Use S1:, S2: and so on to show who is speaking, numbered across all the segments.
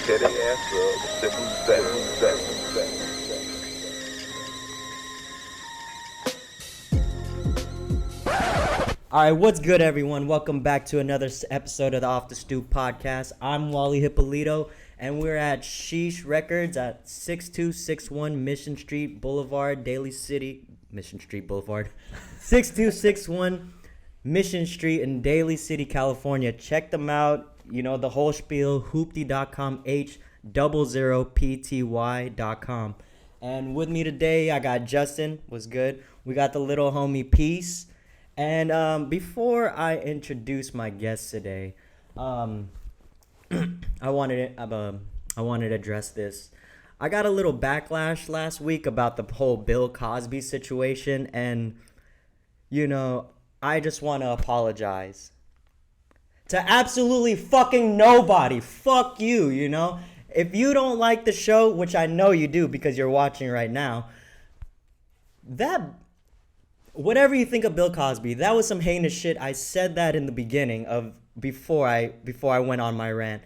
S1: tear their ass up. Step on back.
S2: All right, what's good, everyone? Welcome back to another episode of the Offthestoop podcast. I'm Wally Hippolito, and we're at Sheesh Records at 6261 Mission Street Boulevard, Daly City. Mission Street Boulevard. 6261 Mission Street in Daly City, California. Check them out. You know, the whole spiel, hoopty.com, H00PTY.com. And with me today, I got Justin. What's good? We got the little homie Peace. And before I introduce my guest today, I wanted to address this. I got a little backlash last week about the whole Bill Cosby situation, and you know, I just want to apologize to absolutely fucking nobody. Fuck you, you know? If you don't like the show, which I know you do because you're watching right now, whatever you think of Bill Cosby, that was some heinous shit. I said that in the beginning of before I went on my rant.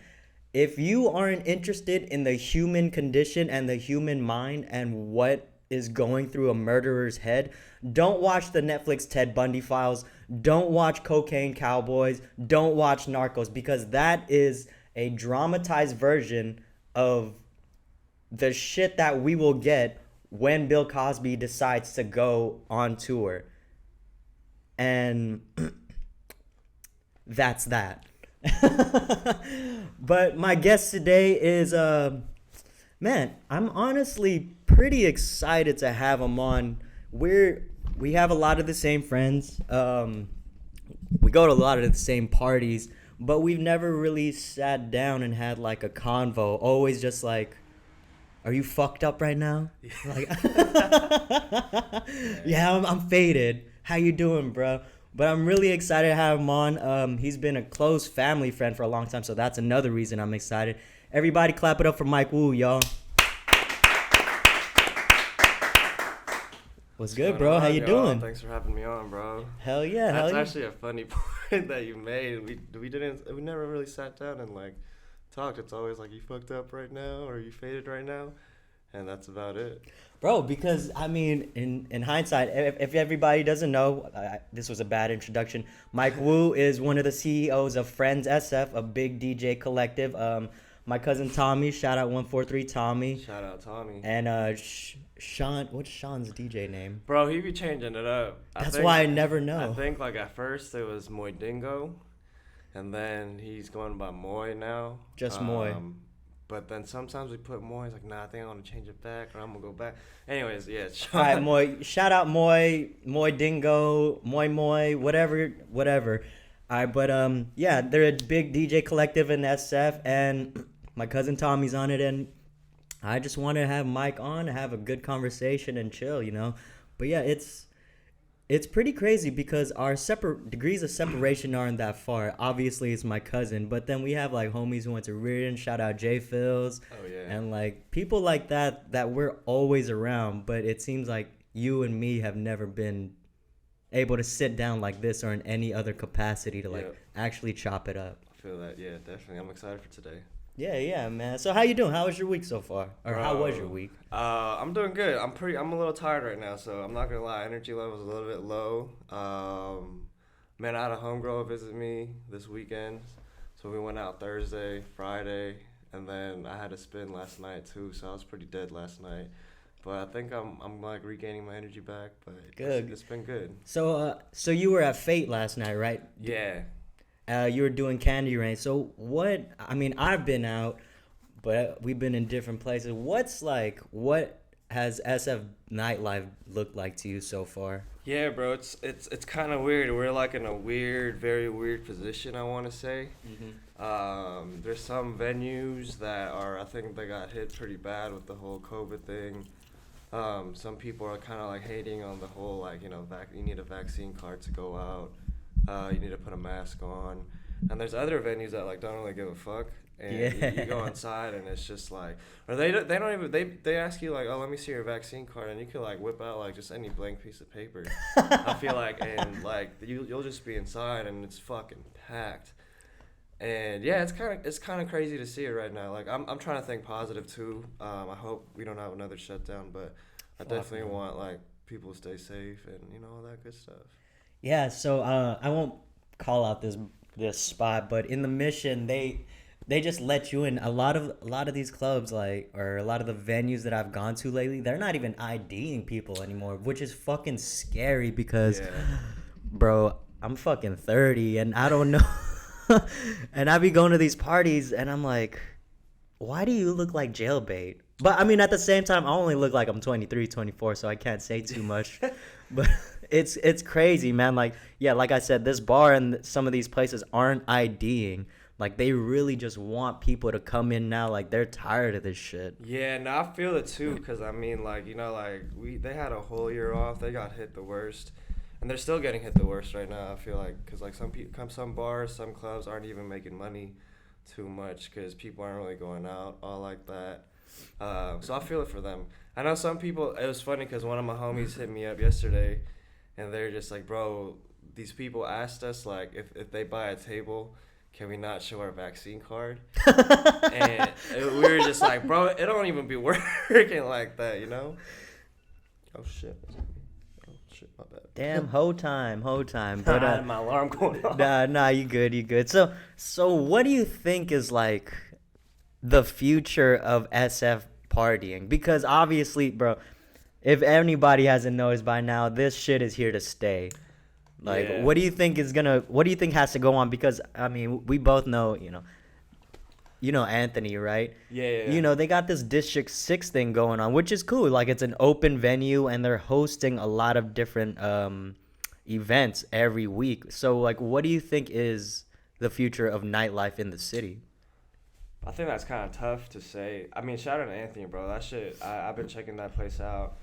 S2: If you aren't interested in the human condition and the human mind and what is going through a murderer's head, don't watch the Netflix Ted Bundy Files. Don't watch Cocaine Cowboys. Don't watch Narcos, because that is a dramatized version of the shit that we will get when Bill Cosby decides to go on tour. And that's that. But my guest today is, man, I'm honestly pretty excited to have him on. We have a lot of the same friends. We go to a lot of the same parties, but we've never really sat down and had like a convo. Always just like, are you fucked up right now? Like, yeah, I'm faded. How you doing, bro? But I'm really excited to have him on. He's been a close family friend for a long time, so that's another reason I'm excited. Everybody clap it up for Mike Woo, y'all. What's good, bro? How you doing?
S3: Thanks for having me on, bro.
S2: Hell yeah,
S3: That's actually a funny point that you made. We never really sat down and like talked. It's always like, you fucked up right now or you faded right now, and that's about it.
S2: Bro, because I mean, in hindsight, if everybody doesn't know, this was a bad introduction. Mike Woo is one of the CEOs of FriendsSF, a big DJ collective. My cousin Tommy, shout out 143 Tommy.
S3: Shout out Tommy.
S2: And Sean, what's Sean's DJ name?
S3: Bro, he be changing it up.
S2: That's why I never know.
S3: I think like at first it was Moy Dingo, and then he's going by Moy now.
S2: Just Moy.
S3: But then sometimes we put Moy. He's like, nah, I think I want to change it back, or I'm gonna go back. Anyways, yeah.
S2: All right, Moy. Shout out Moy Dingo, Moy, whatever. All right, but yeah, they're a big DJ collective in SF, and my cousin Tommy's on it, and I just want to have Mike on, have a good conversation and chill, you know. But yeah, it's pretty crazy because our separate degrees of separation aren't that far. Obviously, it's my cousin, but then we have like homies who went to Reardon. Shout out J Phils.
S3: Oh yeah.
S2: And like people like that we're always around. But it seems like you and me have never been able to sit down like this or in any other capacity to like actually chop it up.
S3: I feel that. Yeah, definitely. I'm excited for today.
S2: Yeah, man. So how you doing? How was your week so far? Or how was your week?
S3: I'm doing good. I'm a little tired right now, so I'm not gonna lie. Energy level's a little bit low. Man, I had a homegirl visit me this weekend, so we went out Thursday, Friday, and then I had to spin last night too. So I was pretty dead last night, but I think I'm like regaining my energy back. But
S2: good.
S3: It's been good.
S2: So you were at Fate last night, right?
S3: Yeah.
S2: You were doing Candy Rain. So what? I mean, I've been out, but we've been in different places. What has SF nightlife looked like to you so far?
S3: Yeah, bro, it's kind of weird. We're like in a very weird position, I want to say. Mm-hmm. There's some venues that I think they got hit pretty bad with the whole COVID thing. Some people are kind of like hating on the whole, like, you know, you need a vaccine card to go out. You need to put a mask on. And there's other venues that like don't really give a fuck. And you go inside and it's just like, or they don't even, they ask you like, oh, let me see your vaccine card, and you can like whip out like just any blank piece of paper. I feel like, and like you'll just be inside and it's fucking packed. And yeah, it's kind of crazy to see it right now. Like I'm trying to think positive too. I hope we don't have another shutdown, but I definitely want like people to stay safe and all that good stuff.
S2: Yeah, so I won't call out this spot, but in the Mission, they just let you in. A lot of these clubs, like, or a lot of the venues that I've gone to lately, they're not even IDing people anymore, which is fucking scary because, bro, I'm fucking 30 and I don't know. And I be going to these parties and I'm like, why do you look like jailbait? But I mean, at the same time, I only look like I'm 23, 24, so I can't say too much. But it's crazy, man. Like, yeah, like I said, this bar and some of these places aren't IDing. Like, they really just want people to come in now. Like, they're tired of this shit.
S3: Yeah, no, I feel it too, because I mean, like, they had a whole year off. They got hit the worst. And they're still getting hit the worst right now, I feel like, because like some bars, some clubs aren't even making money too much because people aren't really going out all like that. So I feel it for them. I know some people, it was funny because one of my homies hit me up yesterday and they're just like, bro, these people asked us, like, if they buy a table, can we not show our vaccine card? And we were just like, bro, it don't even be working like that, Oh, shit. My bad.
S2: Damn, whole time. But
S3: I had my alarm going off.
S2: Nah, you good. So what do you think is like the future of SF partying? Because obviously, bro, if anybody hasn't noticed by now, this shit is here to stay. Like, what do you think has to go on? Because I mean, we both know, Anthony, right?
S3: Yeah.
S2: They got this District 6 thing going on, which is cool. Like, it's an open venue, and they're hosting a lot of different events every week. So, like, what do you think is the future of nightlife in the city?
S3: I think that's kind of tough to say. I mean, shout out to Anthony, bro. That shit, I've been checking that place out.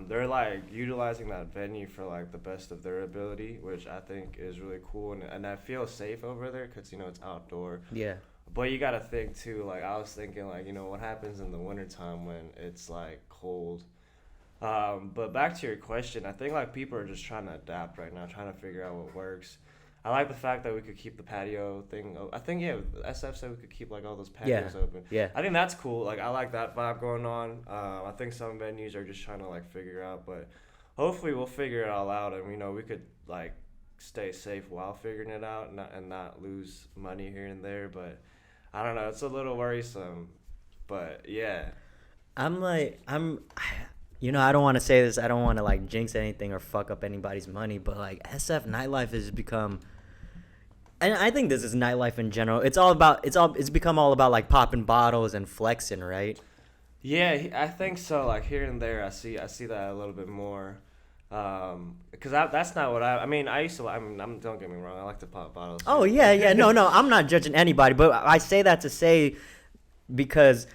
S3: They're, like, utilizing that venue for, like, the best of their ability, which I think is really cool. And I feel safe over there because, it's outdoor.
S2: Yeah.
S3: But you got to think, too, like, I was thinking, like, what happens in the wintertime when it's, like, cold. But back to your question, I think, like, people are just trying to adapt right now, trying to figure out what works. I like the fact that we could keep the patio thing. I think, SF said we could keep, like, all those patios open.
S2: Yeah.
S3: I think that's cool. Like, I like that vibe going on. I think some venues are just trying to, like, figure out. But hopefully we'll figure it all out. And, we could, like, stay safe while figuring it out and not lose money here and there. But I don't know. It's a little worrisome. But, yeah.
S2: I don't want to say this. I don't want to, like, jinx anything or fuck up anybody's money. But, like, SF nightlife has become... And I think this is nightlife in general. It's become all about, like, popping bottles and flexing, right?
S3: Yeah, I think so. Like, here and there, I see that a little bit more. Because that's not what I mean, I used to, don't get me wrong, I like to pop bottles.
S2: Oh, yeah. No, I'm not judging anybody. But I say that to say because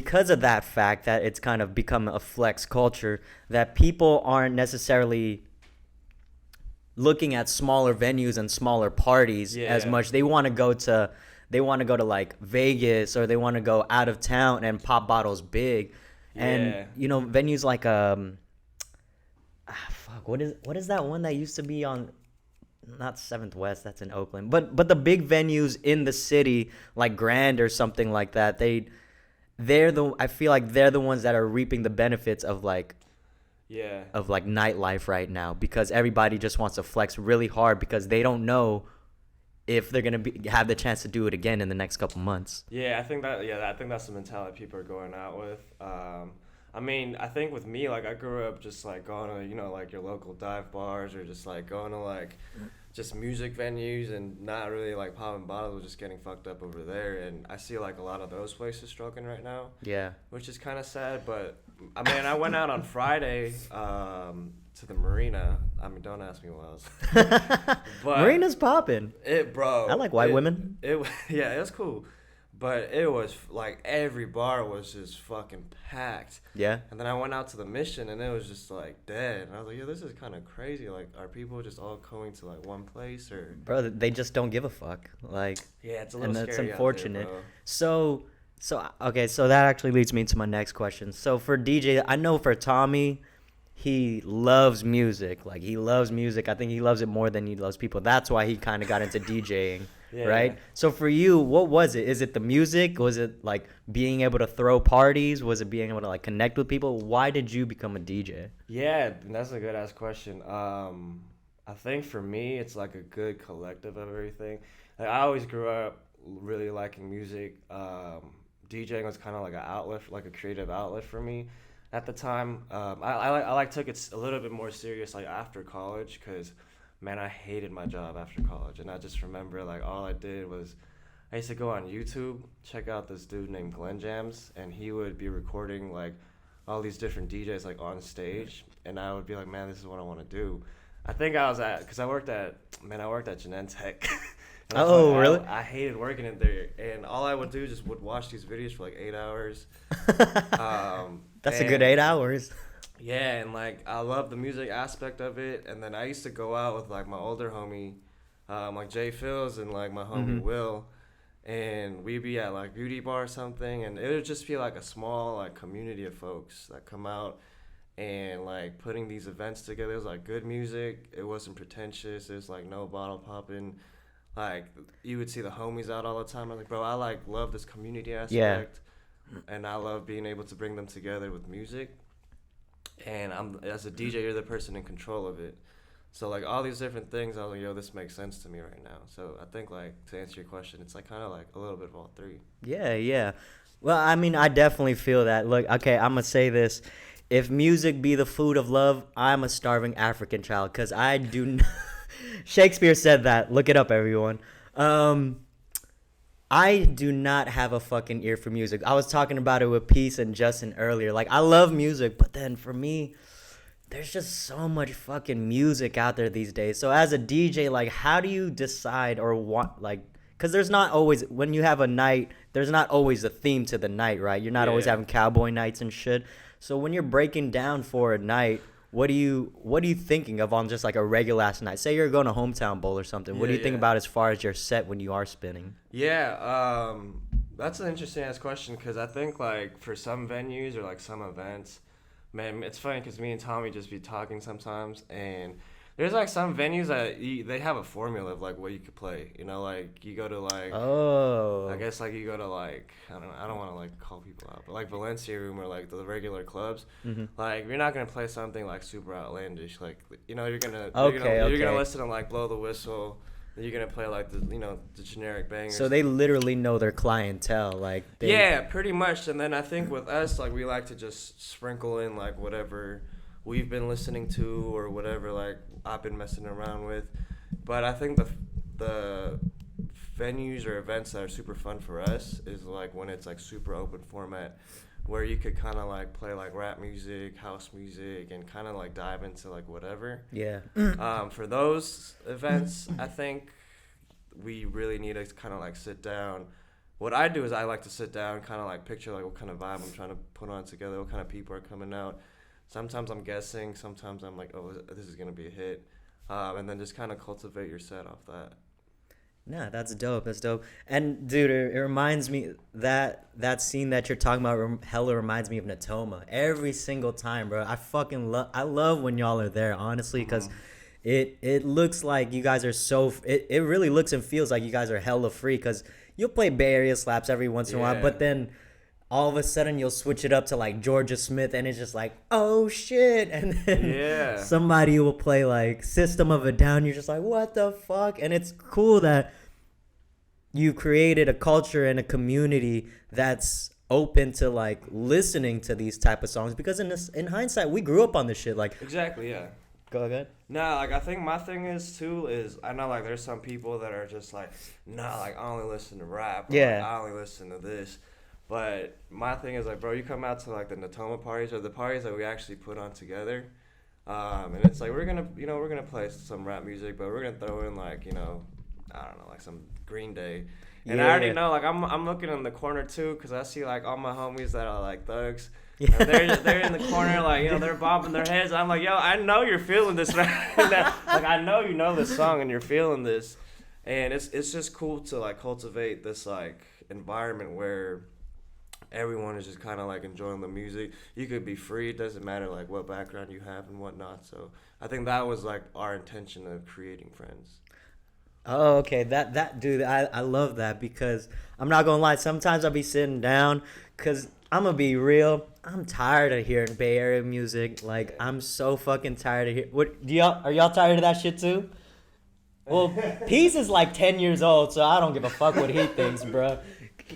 S2: of that fact that it's kind of become a flex culture, that people aren't necessarily looking at smaller venues and smaller parties as much. They want to go to like Vegas, or they want to go out of town and pop bottles big. And venues like what is that one that used to be on, not 7th West, that's in Oakland, but the big venues in the city like Grand or something like that, I feel like they're the ones that are reaping the benefits of like nightlife right now, because everybody just wants to flex really hard because they don't know if they're gonna have the chance to do it again in the next couple months.
S3: I think that's the mentality people are going out with. I mean, I think with me, like, I grew up just like going to like your local dive bars, or just like going to like just music venues, and not really like popping bottles, just getting fucked up over there. And I see like a lot of those places struggling right now. Yeah. Which is kind of sad, but I mean, I went out on Friday to the marina. I mean, don't ask me what else. But
S2: Marina's popping.
S3: Bro.
S2: I like white women.
S3: It was cool. But it was like every bar was just fucking packed. Yeah. And then I went out to the Mission and it was just like dead. And I was like, this is kind of crazy. Like, are people just all going to like one place, or?
S2: Bro, they just don't give a fuck. Like,
S3: yeah, it's a little scary.
S2: And that's unfortunate.
S3: Out there,
S2: So that actually leads me to my next question. So for DJ, I know for Tommy, he loves music. Like, he loves music. I think he loves it more than he loves people. That's why he kind of got into DJing. right? So for you, what was it? Is it the music? Was it like being able to throw parties? Was it being able to like connect with people? Why did you become a DJ?
S3: Yeah, that's a good ass question. I think for me, it's like a good collective of everything. Like I always grew up really liking music. DJing was kind of like an outlet, like a creative outlet for me at the time. I took it a little bit more serious like after college, because man, I hated my job after college, and I just remember like all I did was I used to go on YouTube, check out this dude named Glenn Jams, and he would be recording like all these different DJs like on stage, and I would be like, man, this is what I want to do. I think I was because I worked at Genentech.
S2: Oh, really?
S3: I hated working in there, and all I would do just would watch these videos for like 8 hours.
S2: That's a good 8 hours.
S3: Yeah, and like I love the music aspect of it, and then I used to go out with like my older homie, like Jay Phils and like my homie Will, and we'd be at like beauty bar or something, and it would just be like a small like community of folks that come out and like putting these events together. It was like good music. It wasn't pretentious. There's like no bottle popping. Like you would see the homies out all the time. I'm like, bro, I like love this community aspect, and I love being able to bring them together with music. And I'm as a DJ, you're the person in control of it. So like all these different things, I was like, yo, this makes sense to me right now. So I think like to answer your question, it's like kind of like a little bit of all three.
S2: Yeah. Well, I mean, I definitely feel that. Look, okay, I'm gonna say this. If music be the food of love, I'm a starving African child, because I do not. Shakespeare said that. Look it up, everyone. I do not have a fucking ear for music. I was talking about it with Peace and Justin earlier. Like, I love music, but then for me, there's just so much fucking music out there these days. So as a DJ, like, how do you decide or what, like, because there's not always, when you have a night, there's not always a theme to the night, right? You're not always having cowboy nights and shit. So when you're breaking down for a night, what are you thinking of on just like a regular ass night? Say you're going to Hometown Bowl or something. What do you think about as far as your set when you are spinning?
S3: Yeah, that's an interesting ass question, because I think like for some venues or like some events, man, it's funny because me and Tommy just be talking sometimes, and there's like some venues that they have a formula of like what you could play. You know, like you go to like I guess like you go to like I don't want to like call people out, but like Valencia Room or like the regular clubs, like you're not gonna play something like super outlandish. Like you know you're gonna listen to like Blow the Whistle. You're gonna play like the generic bangers.
S2: So they literally know their clientele, like
S3: yeah, pretty much. And then I think with us, like we like to just sprinkle in like whatever we've been listening to or whatever like I've been messing around with. But I think the venues or events that are super fun for us is like when it's like super open format, where you could kind of like play like rap music, house music, and kind of like dive into like whatever.
S2: Yeah.
S3: For those events, I think we really need to kind of like sit down. What I do is I like to sit down, kind of like picture like what kind of vibe I'm trying to put on together, what kind of people are coming out. Sometimes I'm guessing, sometimes I'm like, oh, this is gonna be a hit, and then just kind of cultivate your set off that.
S2: Nah, that's dope. And dude, it reminds me that scene that you're talking about hella reminds me of Natoma every single time, bro. I love when y'all are there, honestly, because it looks like you guys are it really looks and feels like you guys are hella free, because you'll play Bay Area slaps every once in a while, but then all of a sudden you'll switch it up to like Georgia Smith, and it's just like, oh shit, and then somebody will play like System of a Down. You're just like, what the fuck? And it's cool that you created a culture and a community that's open to like listening to these type of songs, because in hindsight we grew up on this shit. Like
S3: exactly, yeah.
S2: Go ahead.
S3: Nah, like I think my thing is I know like there's some people that are just like, nah, like I only listen to rap. Or, like, I only listen to this. But my thing is like, bro, you come out to like the Natoma parties or the parties that we actually put on together, and it's like we're gonna play some rap music, but we're gonna throw in like I don't know, like some Green Day, and I already know like I'm looking in the corner too, because I see like all my homies that are like thugs. Yeah. And they're in the corner like they're bobbing their heads. I'm like, yo, I know you're feeling this right now. Like I know you know this song and you're feeling this, and it's just cool to like cultivate this like environment where everyone is just kind of like enjoying the music. You could be free. It doesn't matter like what background you have and whatnot. So I think that was like our intention of creating Friends.
S2: Oh, okay. That dude, I love that because I'm not gonna lie. Sometimes I'll be sitting down, cause I'm gonna be real. I'm tired of hearing Bay Area music. Like I'm so fucking tired of hearing. What do y'all? Are y'all tired of that shit too? Well, Peace is like 10 years old, so I don't give a fuck what he thinks, bro.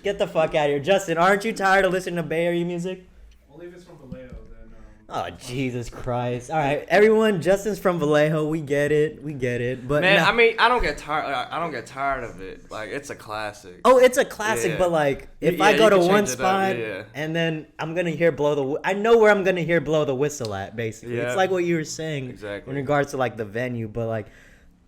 S2: Get the fuck out of here, Justin. Aren't you tired of listening to Bay Area music?
S4: Only if it's from Vallejo, then.
S2: Oh, Jesus Christ. All right, everyone, Justin's from Vallejo. We get it. But
S3: Man,
S2: nah.
S3: I mean, I don't get tired of it. Like, it's a classic.
S2: Oh, it's a classic,
S3: Yeah.
S2: but like, if
S3: Yeah,
S2: I go
S3: you
S2: to
S3: can
S2: one
S3: change it up,
S2: spot
S3: yeah.
S2: and then I'm gonna hear I know where I'm gonna hear blow the whistle at. Basically,
S3: Yeah.
S2: it's like what you were saying
S3: Exactly.
S2: in regards to like the venue, but like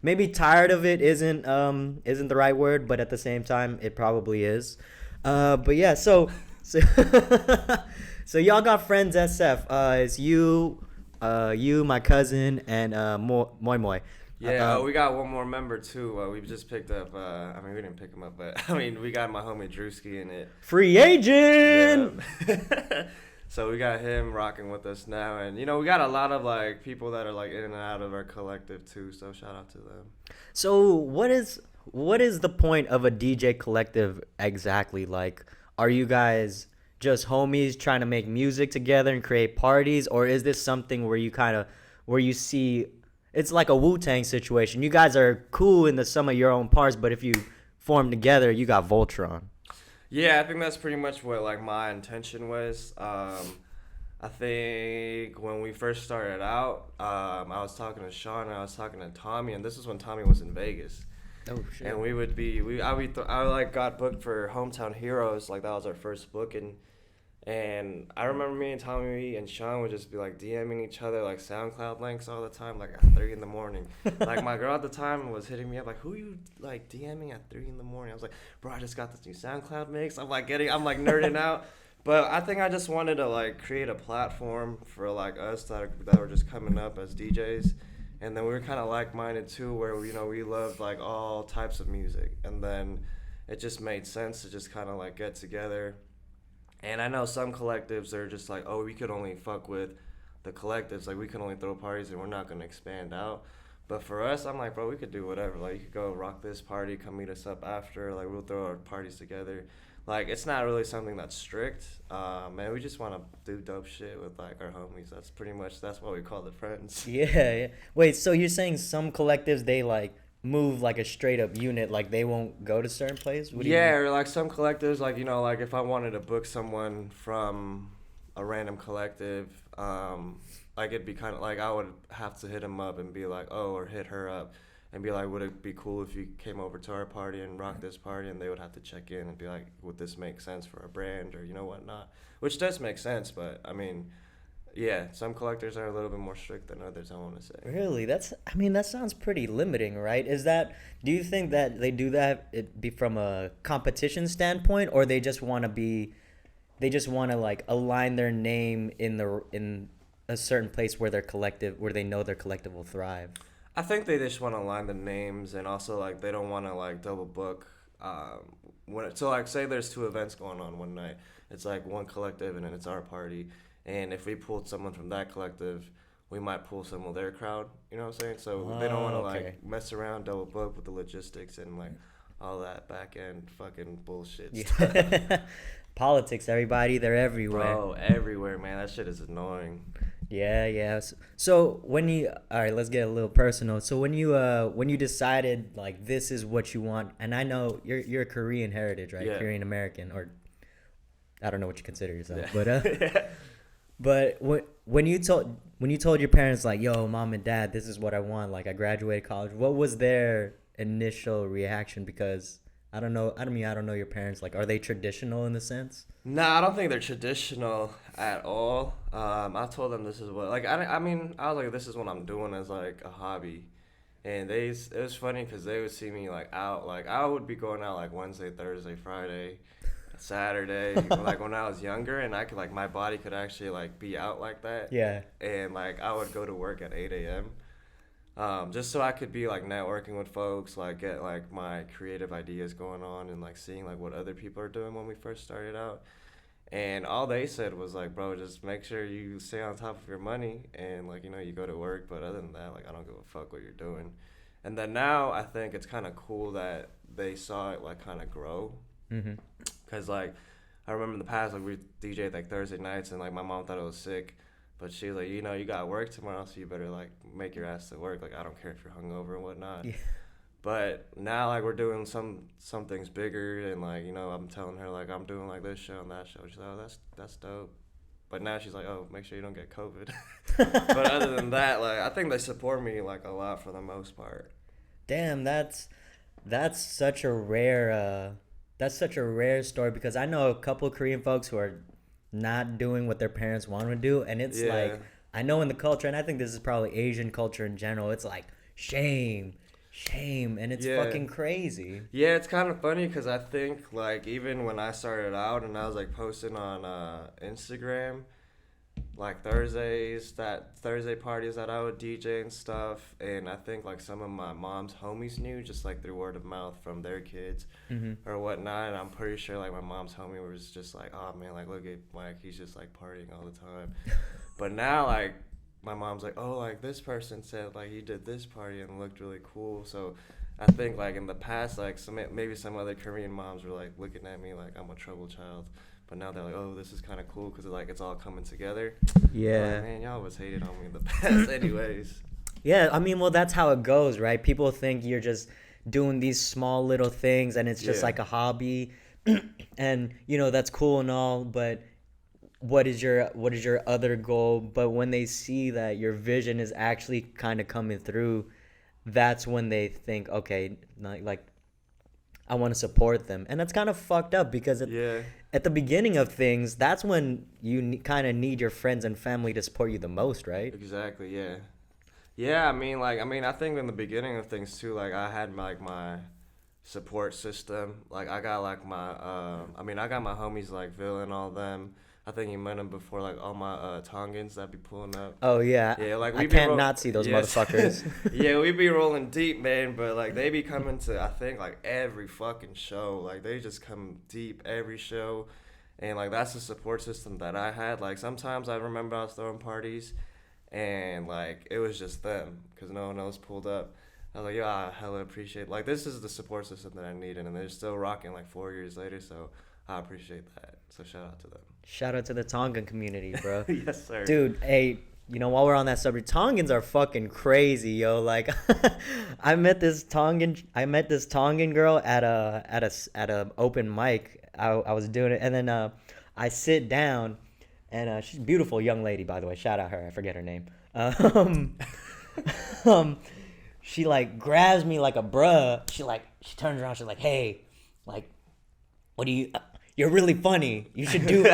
S2: maybe tired of it isn't the right word, but at the same time, it probably is. But yeah, so so y'all got friends SF. It's you, my cousin, and Moy Moy.
S3: Yeah, we got one more member too. We just picked up. I mean, we didn't pick him up, but I mean, we got my homie Drewski in it.
S2: Free agent.
S3: Yeah. So we got him rocking with us now, and you know, we got a lot of like people that are like in and out of our collective too. So shout out to them.
S2: So what is the point of a DJ collective exactly? Like, are you guys just homies trying to make music together and create parties, or is this something where you see it's like a Wu-Tang situation? You guys are cool in the sum of your own parts, but if you form together, you got Voltron.
S3: Yeah, I think that's pretty much what like my intention was. I think when we first started out, I was talking to Sean and I was talking to Tommy, and this is when Tommy was in Vegas.
S2: Oh shit.
S3: And I like got booked for Hometown Heroes, like that was our first booking. And I remember me and Tommy and Sean would just be like DMing each other like SoundCloud links all the time, like at 3 a.m. Like my girl at the time was hitting me up like, who you like DMing at 3 a.m? I was like, bro, I just got this new SoundCloud mix. I'm like nerding out. But I think I just wanted to like create a platform for like us that were just coming up as DJs. And then we were kind of like-minded too, where you know we loved like all types of music, and then it just made sense to just kind of like get together. And I know some collectives are just like, oh, we could only fuck with the collectives, like we can only throw parties and we're not gonna expand out. But for us, I'm like, bro, we could do whatever. Like you could go rock this party, come meet us up after. Like we'll throw our parties together. Like it's not really something that's strict. Man, we just want to do dope shit with like our homies. That's why we call it friends.
S2: Yeah. Wait, so you're saying some collectives they like move like a straight up unit, like they won't go to certain places? What do you
S3: Yeah,
S2: mean?
S3: or like some collectives, like you know, like if I wanted to book someone from a random collective, like it'd be kind of like I would have to hit him up and be like, oh, or hit her up and be like, would it be cool if you came over to our party and rocked this party? And they would have to check in and be like, would this make sense for a brand or you know whatnot? Which does make sense, but I mean, yeah, some collectors are a little bit more strict than others, I want to say.
S2: Really? That sounds pretty limiting, right? Do you think that they do that it be from a competition standpoint, or they just want to like align their name in a certain place where they know their collective will thrive?
S3: I think they just want to align the names, and also like they don't want to like double book. So like say there's 2 events going on one night, it's like one collective and then it's our party, and if we pulled someone from that collective, we might pull some of their crowd. You know what I'm saying? So they don't want to
S2: okay.
S3: like mess around, double book with the logistics and like all that back end fucking bullshit stuff.
S2: Yeah. Politics, everybody, they're everywhere.
S3: Bro, everywhere, man. That shit is annoying.
S2: Yeah. So all right, let's get a little personal. So when you decided like this is what you want, and I know you're Korean heritage, right?
S3: Yeah.
S2: Korean American, or I don't know what you consider yourself,
S3: Yeah.
S2: but when you told your parents like, yo, mom and dad, this is what I want, like I graduated college, what was their initial reaction? Because I don't know your parents, like are they traditional in the sense?
S3: Nah, I don't think they're traditional at all. I told them this is what, like, I mean, I was like, this is what I'm doing as, like, a hobby. And it was funny because they would see me, like, out. Like, I would be going out, like, Wednesday, Thursday, Friday, Saturday, like, when I was younger. And I could, like, my body could actually, like, be out like that.
S2: Yeah.
S3: And, like, I would go to work at 8 a.m. Just so I could be, like, networking with folks, like, get, like, my creative ideas going on and, like, seeing, like, what other people are doing when we first started out. And all they said was, like, bro, just make sure you stay on top of your money and, like, you know, you go to work. But other than that, like, I don't give a fuck what you're doing. And then now I think it's kind of cool that they saw it like kind of grow. Cause like I remember in the past, like we DJ'd like Thursday nights, and like my mom thought I was sick, but she was like, you know, you got work tomorrow, so you better like make your ass to work. Like I don't care if you're hungover and whatnot. Yeah. But now like we're doing some things bigger, and like, you know, I'm telling her like I'm doing like this show and that show. She's like, oh, that's dope. But now she's like, oh, make sure you don't get COVID. But other than that, like I think they support me like a lot for the most part.
S2: Damn, that's such a rare story, because I know a couple of Korean folks who are not doing what their parents want to do, and it's like, I know in the culture, and I think this is probably Asian culture in general, it's like shame, and it's fucking crazy. Yeah,
S3: it's kind of funny because I think like even when I started out and I was like posting on Instagram, like Thursday parties that I would DJ and stuff, and I think like some of my mom's homies knew just like through word of mouth from their kids or whatnot, and I'm pretty sure like my mom's homie was just like, oh man, like look at Mike, he's just like partying all the time. But now like my mom's like, oh, like this person said like he did this party and looked really cool. So I think like in the past, like maybe some other Korean moms were like looking at me like I'm a troubled child. But now they're like, oh, this is kind of cool because like it's all coming together. Yeah. Like, man, y'all was hated on me in the past anyways.
S2: Yeah, I mean, well, that's how it goes, right? People think you're just doing these small little things and it's just like a hobby. And, you know, that's cool and all, but what is your other goal? But when they see that your vision is actually kind of coming through, that's when they think, okay, like I want to support them. And that's kind of fucked up because at the beginning of things, that's when you kind of need your friends and family to support you the most, right?
S3: Exactly, yeah. Yeah, I mean, I think in the beginning of things too, like I had like my support system. Like I got like my, I got my homies like Vil and all them. I think you met them before, like all my Tongans that be pulling up.
S2: Oh yeah, yeah. Like I can't not see those motherfuckers.
S3: Yeah, we be rolling deep, man. But like they be coming to, I think like every fucking show. Like they just come deep every show, and like that's the support system that I had. Like sometimes I remember I was throwing parties, and like it was just them because no one else pulled up. I was like, yo, I hella appreciate. Like this is the support system that I needed, and they're still rocking like 4 years later. So I appreciate that. So shout out to them.
S2: Shout out to the Tongan community, bro.
S3: Yes, sir.
S2: Dude, hey, you know, while we're on that subject, Tongans are fucking crazy, yo. Like, I met this Tongan girl at a open mic. I was doing it, and then I sit down, and she's a beautiful young lady, by the way. Shout out her. I forget her name. She like grabs me like a bruh. She turns around. She's like, hey, like, what do you? You're really funny. You should do.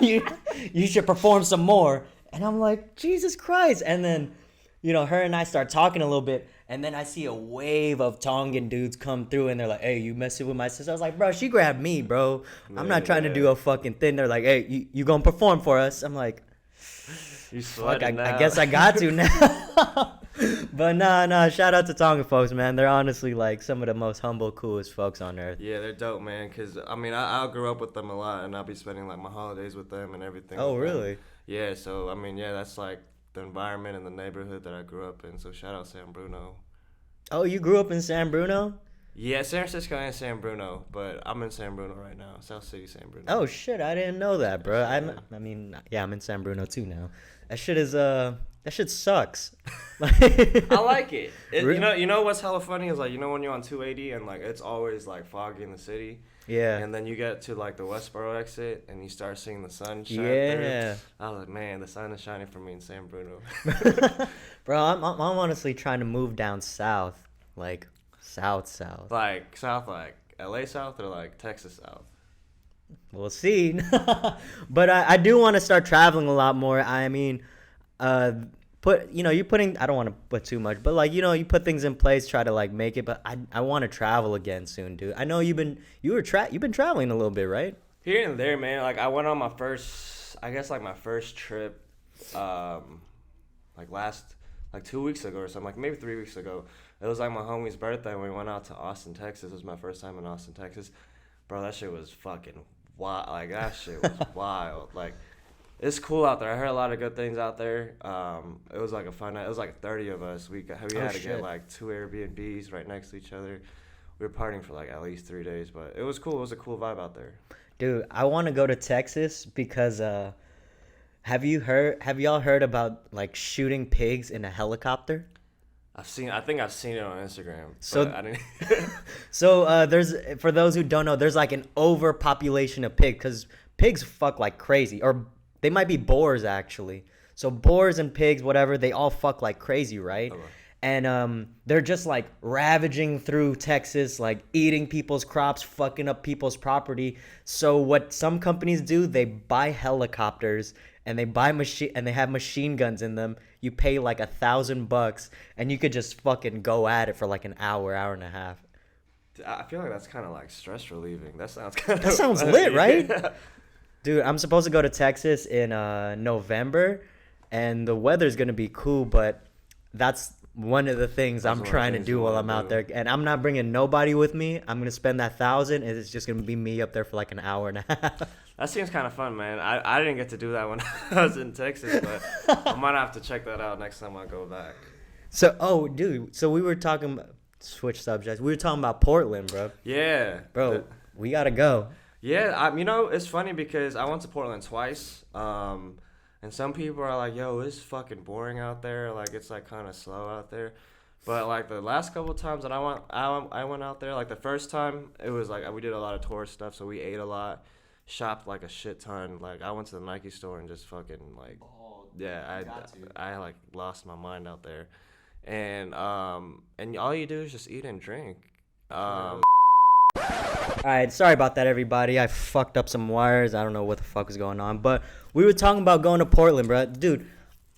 S2: you should perform some more. And I'm like, Jesus Christ. And then, you know, her and I start talking a little bit. And then I see a wave of Tongan dudes come through. And they're like, hey, you messing with my sister? I was like, bro, she grabbed me, bro. I'm not trying to do a fucking thing. They're like, hey, you gonna perform for us? I'm like, fuck, I guess I got to now. But nah, shout out to Tongan folks, man. They're honestly like some of the most humble, coolest folks on earth.
S3: Yeah, they're dope, man. Cause I mean, I grew up with them a lot, and I'll be spending like my holidays with them and everything.
S2: Oh, really?
S3: Yeah. So I mean, yeah, that's like the environment and the neighborhood that I grew up in. So shout out San Bruno.
S2: Oh, you grew up in San Bruno?
S3: Yeah, San Francisco and San Bruno, but I'm in San Bruno right now, South City, San Bruno.
S2: Oh shit, I didn't know that, bro. I mean, yeah, I'm in San Bruno too now. That shit sucks.
S3: I like it. You know what's hella funny is like, you know when you're on 280 and like it's always like foggy in the city. Yeah. And then you get to like the Westboro exit and you start seeing the sun shine through. I was like, man, the sun is shining for me in San Bruno.
S2: Bro, I'm honestly trying to move down south, like south.
S3: Like south, like LA south or like Texas south.
S2: We'll see. But I do want to start traveling a lot more. I mean, I don't want to put too much, but like, you know, you put things in place, try to like make it, but I want to travel again soon, dude. I know you've been traveling a little bit, right?
S3: Here and there, man. Like I went on my first trip, like 2 weeks ago or something, like maybe 3 weeks ago. It was like my homie's birthday and we went out to Austin, Texas. It was my first time in Austin, Texas. Bro, that shit was fucking wild. Like that shit was wild. Like, it's cool out there. I heard a lot of good things out there. It was like a fun night. It was like 30 of us. We had to get like 2 Airbnbs right next to each other. We were partying for like at least 3 days, but it was cool. It was a cool vibe out there.
S2: Dude, I want to go to Texas because have y'all heard about like shooting pigs in a helicopter?
S3: I think I've seen it on Instagram.
S2: So
S3: I didn't.
S2: so there's, for those who don't know, there's like an overpopulation of pigs because pigs fuck like crazy, or they might be boars actually. So boars and pigs, whatever, they all fuck like crazy, right?
S3: Okay.
S2: And they're just like ravaging through Texas, like eating people's crops, fucking up people's property. So what some companies do, they buy helicopters and they have machine guns in them. You pay like $1,000 and you could just fucking go at it for like an hour and a half.
S3: I feel like that's kind of like stress relieving. That sounds
S2: Lit, right? Dude, I'm supposed to go to Texas in November, and the weather's gonna be cool, but that's one of the things I'm trying to do while I'm out there. And I'm not bringing nobody with me. I'm gonna spend that $1,000, and it's just gonna be me up there for like an hour and a half.
S3: That seems kind of fun, man. I didn't get to do that when I was in Texas, but I might have to check that out next time I go back.
S2: So, dude, so we were talking, switch subjects. We were talking about Portland, bro.
S3: Yeah.
S2: Bro, we gotta go.
S3: Yeah, it's funny because I went to Portland twice, and some people are like, yo, it's fucking boring out there. Like, it's, like, kind of slow out there. But, like, the last couple of times that I went out there, like, the first time, it was, like, we did a lot of tourist stuff, so we ate a lot. Shopped like a shit ton. Like, I went to the Nike store and just fucking like, I like lost my mind out there, and all you do is just eat and drink. All
S2: right, sorry about that, everybody. I fucked up some wires. I don't know what the fuck was going on, but we were talking about going to Portland, bro. Dude,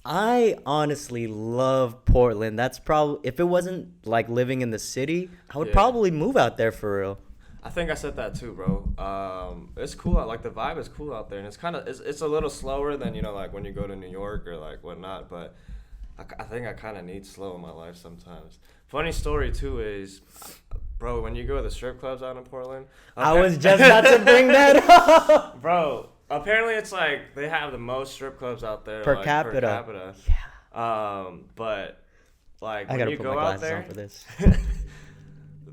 S2: I honestly love Portland. That's probably, if it wasn't like living in the city, I would probably move out there for real.
S3: I think I said that too, bro. It's cool. Like, the vibe is cool out there, and it's kind of it's a little slower than, you know, like when you go to New York or like whatnot. But I think I kind of need slow in my life sometimes. Funny story too is, bro, when you go to the strip clubs out in Portland,
S2: I was just about to bring that up,
S3: bro. Apparently, it's like they have the most strip clubs out there
S2: per capita.
S3: Yeah. But like
S2: I
S3: when you go out there,
S2: for this.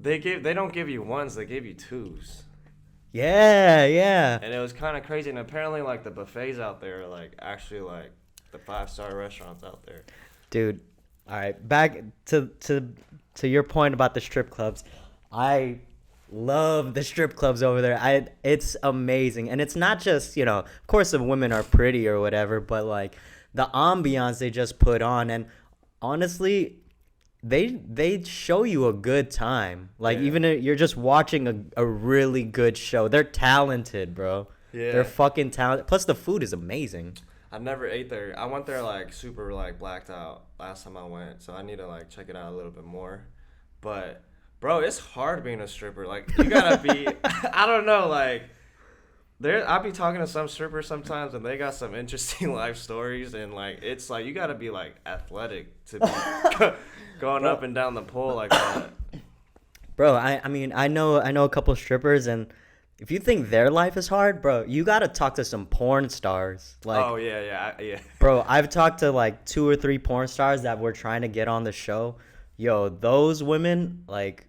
S3: They don't give you ones, they give you twos.
S2: Yeah.
S3: And it was kind of crazy. And apparently, like, the buffets out there are, like, actually, like, the 5-star restaurants out there.
S2: Dude, all right, back to your point about the strip clubs. I love the strip clubs over there. It's amazing. And it's not just, you know, of course the women are pretty or whatever, but, like, the ambiance they just put on. And honestly, they show you a good time. Like, even if you're just watching a really good show. They're talented, bro. Yeah. They're fucking talented. Plus, the food is amazing.
S3: I never ate there. I went there, like, super, like, blacked out last time I went. So I need to, like, check it out a little bit more. But, bro, it's hard being a stripper. Like, you gotta be, I don't know, like, I'll be talking to some strippers sometimes, and they got some interesting life stories, and, like, it's, like, you gotta be, like, athletic to be going up and down the pole like that.
S2: Bro, I mean, I know a couple strippers, and if you think their life is hard, bro, you gotta talk to some porn stars. Like,
S3: oh, yeah.
S2: Bro, I've talked to, like, 2 or 3 porn stars that were trying to get on the show. Yo, those women, like,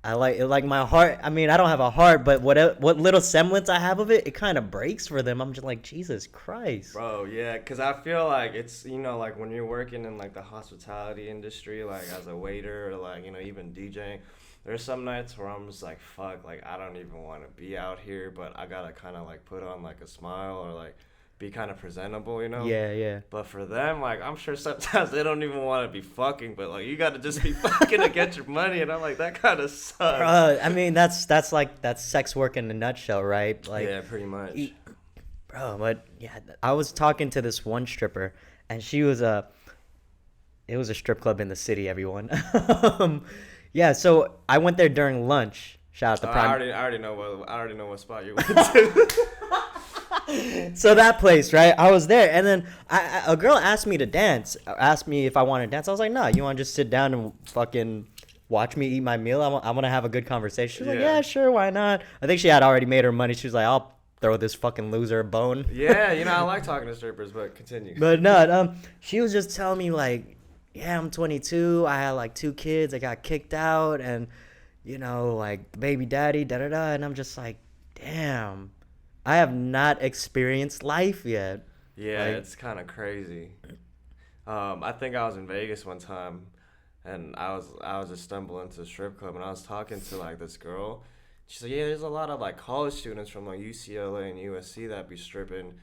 S2: I like my heart. I mean, I don't have a heart, but what little semblance I have of it, it kind of breaks for them. I'm just like, Jesus Christ.
S3: Bro, yeah, because I feel like it's, you know, like when you're working in, like, the hospitality industry, like, as a waiter or, like, you know, even DJing, there's some nights where I'm just like, fuck, like, I don't even want to be out here, but I gotta kind of, like, put on, like, a smile or, like, be kind of presentable, you know?
S2: Yeah.
S3: But for them, like, I'm sure sometimes they don't even want to be fucking, but, like, you got to just be fucking to get your money, and I'm like, that kind of sucks.
S2: I mean, that's sex work in a nutshell, right? Like,
S3: yeah, pretty much.
S2: Bro, but, yeah, I was talking to this one stripper, and it was a strip club in the city, everyone. Yeah, so I went there during lunch. Shout out to Prime.
S3: I already know what spot you went to.
S2: So that place, right? I was there, and then a girl asked me to dance. Asked me if I wanted to dance. I was like, nah, you want to just sit down and fucking watch me eat my meal? I want to have a good conversation. She's like, yeah, sure, why not? I think she had already made her money. She was like, throw this fucking loser a bone.
S3: Yeah, I like talking to strippers, but continue.
S2: But no, she was just telling me like, yeah, I'm 22. I had like 2 kids. I got kicked out, and like baby daddy, da da da. And I'm just like, damn, I have not experienced life yet.
S3: Yeah,
S2: like,
S3: it's kind of crazy. I think I was in Vegas one time, and I was just stumbling into a strip club, and I was talking to like this girl. She's like, yeah, there's a lot of like college students from like UCLA and USC that be stripping,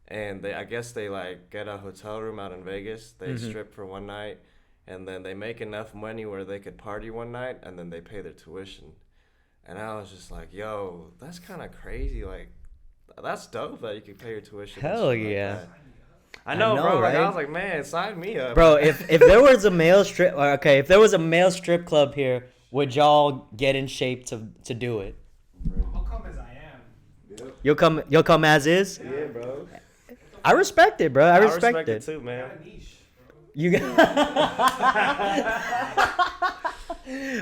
S3: and I guess they like get a hotel room out in Vegas. They strip for one night, and then they make enough money where they could party one night, and then they pay their tuition. And I was just like, yo, that's kind of crazy. Like, that's dope that you can pay your tuition.
S2: Hell yeah.
S3: Like I know, bro.
S2: Right?
S3: Like, I was like, man, sign me up.
S2: Bro, if there was a male strip, if there was a male strip club here, would y'all get in shape to do it?
S4: I'll come as I am.
S3: Yep.
S2: You'll come as is?
S3: Yeah, bro.
S2: I respect it, bro. I respect
S3: it too, man.
S2: You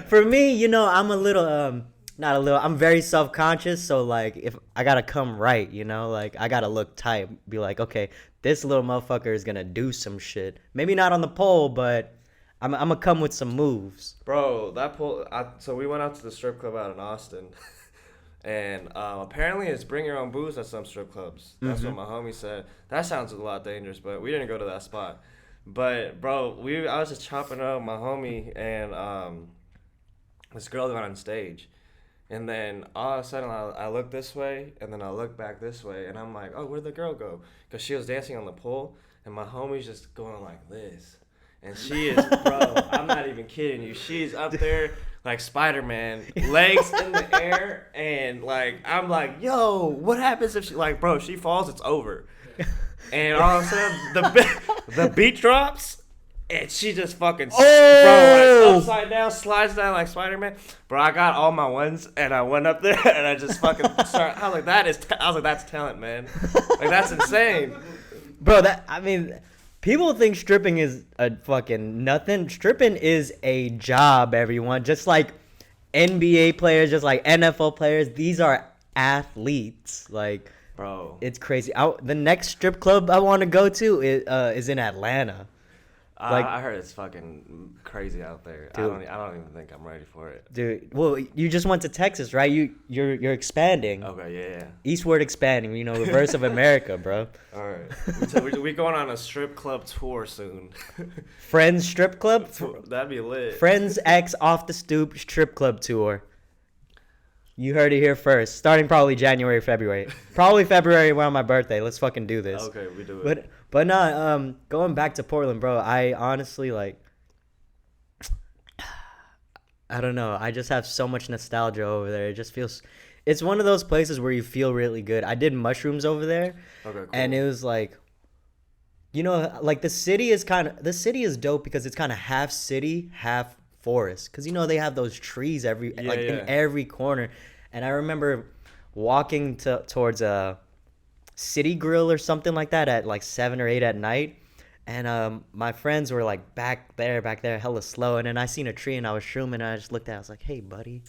S2: For me, I'm a little not a little. I'm very self-conscious, so like if I gotta come right, like I gotta look tight. Be like, okay, this little motherfucker is gonna do some shit. Maybe not on the pole, but I'm gonna come with some moves.
S3: Bro, that pole. So we went out to the strip club out in Austin, and apparently it's bring your own booze at some strip clubs. That's what my homie said. That sounds a lot dangerous, but we didn't go to that spot. But bro, I was just chopping up with my homie, and this girl got on stage. And then all of a sudden, I look this way, and then I look back this way, and I'm like, oh, where'd the girl go? Because she was dancing on the pole, and my homie's just going like this. And she is, bro, I'm not even kidding you. She's up there like Spider-Man, legs in the air, and like, I'm like, yo, what happens if she, like, bro, if she falls, it's over. And all of a sudden, the beat drops. And she just fucking, bro, like upside down, slides down like Spider-Man. Bro, I got all my ones, and I went up there, and I just fucking started. I was like, that's talent, man. Like, that's insane.
S2: Bro, people think stripping is a fucking nothing. Stripping is a job, everyone. Just like NBA players, just like NFL players. These are athletes. Like,
S3: bro,
S2: it's crazy. The next strip club I want to go to is in Atlanta. Like,
S3: I heard it's fucking crazy out there.
S2: Dude,
S3: I don't even think I'm ready for it.
S2: Dude, well, you just went to Texas, right? You're expanding.
S3: Okay, yeah.
S2: Eastward expanding, reverse of America, bro.
S3: All right. We going on a strip club tour soon.
S2: Friends strip club?
S3: That'd be lit.
S2: Friends X Off the Stoop strip club tour. You heard it here first. Starting probably January, February. Probably February around my birthday. Let's fucking do this.
S3: Okay, we do it.
S2: But no, going back to Portland, bro, I honestly, like, I don't know. I just have so much nostalgia over there. It just feels, it's one of those places where you feel really good. I did mushrooms over there.
S3: Okay, cool.
S2: And it was like, like the city is dope because it's kind of half city, half forest. Because, they have those trees in every corner. And I remember walking towards a City Grill or something like that at like 7 or 8 at night, and my friends were like back there hella slow, and then I seen a tree and I was shrooming, and I just looked at it, I was like, hey buddy,